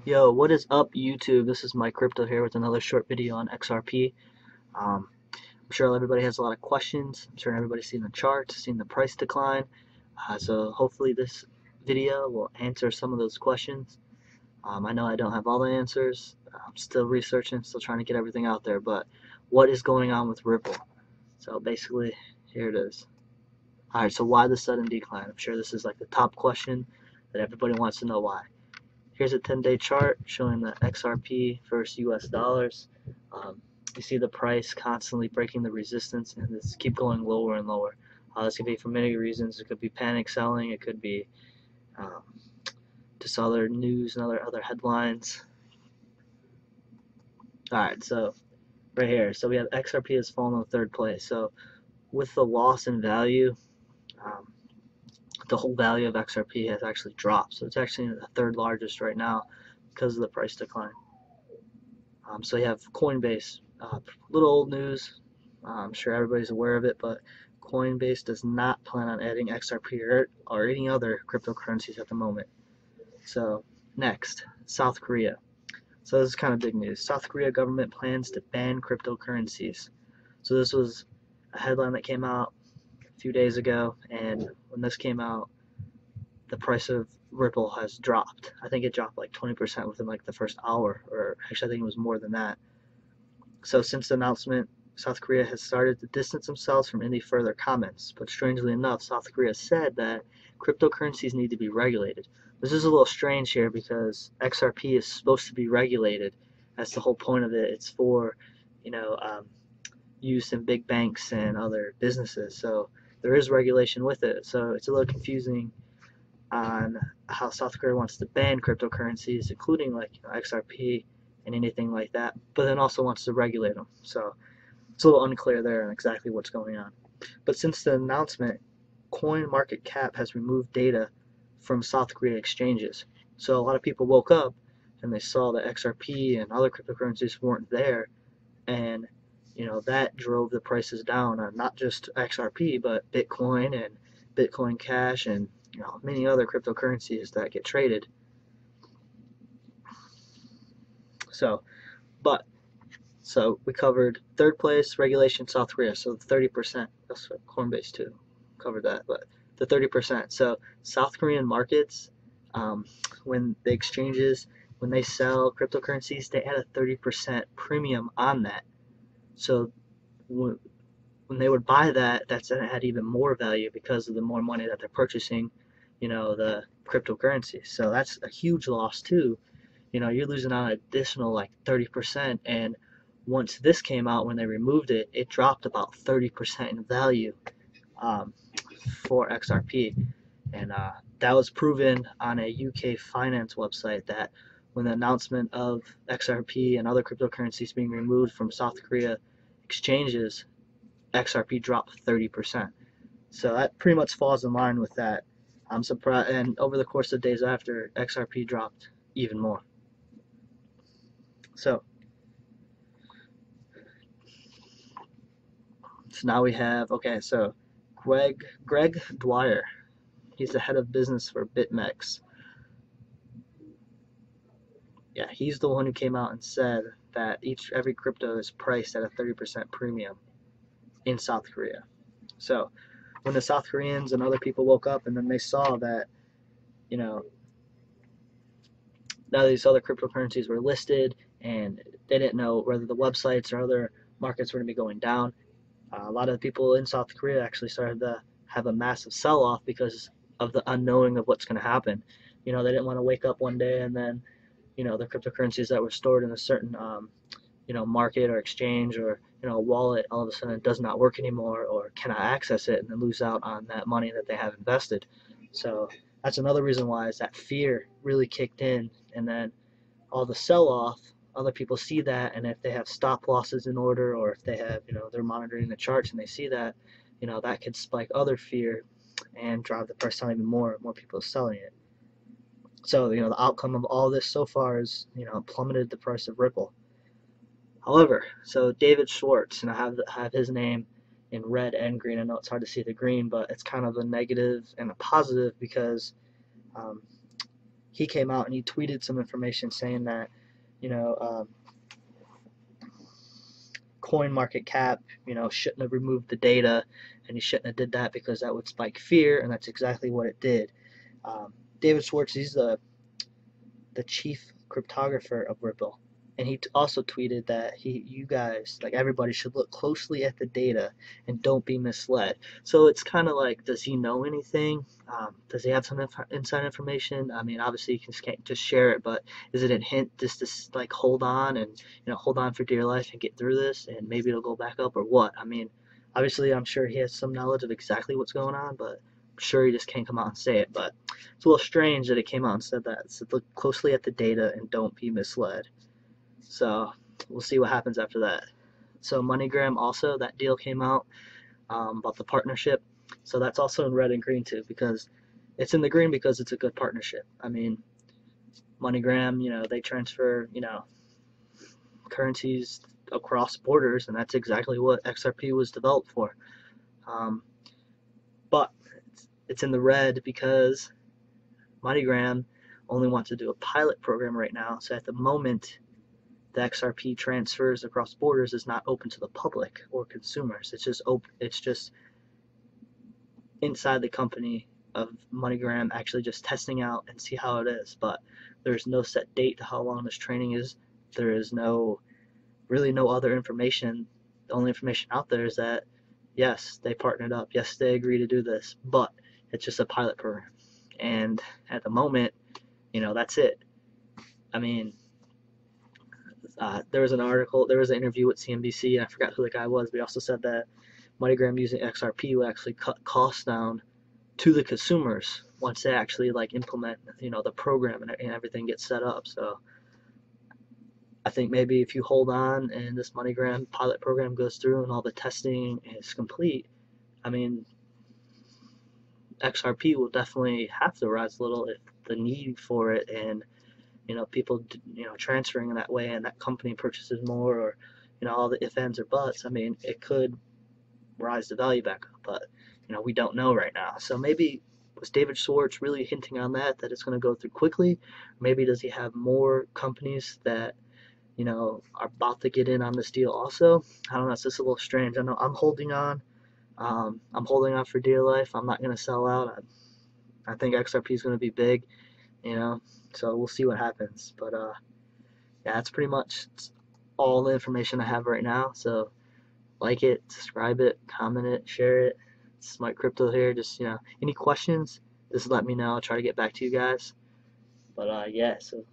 Yo, what is up, YouTube? This is Mike Crypto here with another short video on XRP. I'm sure everybody has a lot of questions. I'm sure everybody's seen the charts, seen the price decline. So hopefully this video will answer some of those questions. I know I don't have all the answers. I'm still researching, still trying to get everything out there. But what is going on with Ripple? So basically, here it is. All right, so why the sudden decline? I'm sure this is like the top question that everybody wants to know why. Here's a 10-day chart showing the XRP versus US dollars. You see the price constantly breaking the resistance and this keep going lower and lower. This could be for many reasons. It could be panic selling. It could be um, just other news and other headlines. All right, so right here. So we have XRP has fallen in third place. So with the loss in value, um, the whole value of XRP has actually dropped. So it's actually the third largest right now because of the price decline. So you have Coinbase, little old news. I'm sure everybody's aware of it, but Coinbase does not plan on adding XRP or any other cryptocurrencies at the moment. So next, South Korea. So this is kind of big news. South Korea government plans to ban cryptocurrencies. So this was a headline that came out a few days ago, and when this came out, the price of Ripple has dropped. I think it dropped like 20% within like the first hour, or actually I think it was more than that. So since the announcement, South Korea has started to distance themselves from any further comments. But strangely enough, South Korea said that cryptocurrencies need to be regulated. This is a little strange here because XRP is supposed to be regulated. That's the whole point of it. It's for, you know, use in big banks and other businesses. So there is regulation with it. So it's a little confusing on how South Korea wants to ban cryptocurrencies, including like XRP and anything like that, but then also wants to regulate them. So it's a little unclear there on exactly what's going on. But since the announcement, CoinMarketCap has removed data from South Korea exchanges. So a lot of people woke up and they saw that XRP and other cryptocurrencies weren't there, and that drove the prices down on not just XRP but Bitcoin and Bitcoin Cash and many other cryptocurrencies that get traded. So, but So we covered third place regulation South Korea, so 30%. That's what Coinbase too covered that, but the 30%. So South Korean markets, when the exchanges, when they sell cryptocurrencies, they add a 30% premium on that. So when they would buy that, that's going to add even more value because of the more money that they're purchasing, the cryptocurrencies. So that's a huge loss too. You're losing out an additional like 30%, and once this came out, when they removed it, it dropped about 30% in value um, for XRP. And that was proven on a UK finance website that when the announcement of XRP and other cryptocurrencies being removed from South Korea exchanges, XRP dropped 30%. So that pretty much falls in line with that. I'm surprised, and over the course of days after, XRP dropped even more. So now we have, okay, so Greg Dwyer, he's the head of business for BitMEX. Yeah, he's the one who came out and said that every crypto is priced at a 30% premium in South Korea. So when the South Koreans and other people woke up and then they saw that, now these other cryptocurrencies were listed and they didn't know whether the websites or other markets were going to be going down. A lot of the people in South Korea actually started to have a massive sell-off because of the unknowing of what's going to happen. They didn't want to wake up one day and then, the cryptocurrencies that were stored in a certain, market or exchange or, wallet, all of a sudden it does not work anymore or cannot access it and then lose out on that money that they have invested. So that's another reason why is that fear really kicked in, and then all the sell-off, other people see that, and if they have stop losses in order or if they have, they're monitoring the charts and they see that, that could spike other fear and drive the price down even more people selling it. So, the outcome of all this so far is, plummeted the price of Ripple. However, so David Schwartz, and I have his name in red and green. I know it's hard to see the green, but it's kind of a negative and a positive because he came out and he tweeted some information saying that, you know, CoinMarketCap, shouldn't have removed the data, and he shouldn't have did that because that would spike fear, and that's exactly what it did. David Schwartz, he's the chief cryptographer of Ripple, and he also tweeted that you guys, like everybody, should look closely at the data and don't be misled. So it's kind of like, does he know anything? Does he have some inside information? I mean, obviously you can't just share it, but is it a hint just to like hold on and hold on for dear life and get through this, and maybe it'll go back up or what? I mean, obviously I'm sure he has some knowledge of exactly what's going on, but I'm sure he just can't come out and say it. But it's a little strange that it came out and said that. It said, look closely at the data and don't be misled. So we'll see what happens after that. So MoneyGram also, that deal came out about the partnership. So that's also in red and green too, because it's in the green because it's a good partnership. I mean, MoneyGram, they transfer, currencies across borders, and that's exactly what XRP was developed for. But it's in the red because MoneyGram only wants to do a pilot program right now. So at the moment, the XRP transfers across borders is not open to the public or consumers. It's just open. It's just inside the company of MoneyGram actually just testing out and see how it is. But there's no set date to how long this training is. There is really no other information. The only information out there is that yes, they partnered up. Yes, they agree to do this, but it's just a pilot program. And at the moment, that's it. I mean, there was an interview with CNBC, and I forgot who the guy was, but he also said that MoneyGram using XRP would actually cut costs down to the consumers once they actually implement, the program and everything gets set up. So I think maybe if you hold on and this MoneyGram pilot program goes through and all the testing is complete, I mean, XRP will definitely have to rise a little if the need for it and people transferring in that way and that company purchases more, or all the if, ands, or buts. I mean, it could rise the value back up, but we don't know right now. So maybe was David Schwartz really hinting on that it's going to go through quickly? Maybe does he have more companies that are about to get in on this deal also? I don't know. It's just a little strange. I know I'm holding on. I'm holding on for dear life. I'm not going to sell out. I think XRP is going to be big, so we'll see what happens. But yeah, that's pretty much all the information I have right now. So like it, subscribe it, comment it, share it. It's Smart Crypto here. Just any questions, just let me know. I'll try to get back to you guys. But yeah, so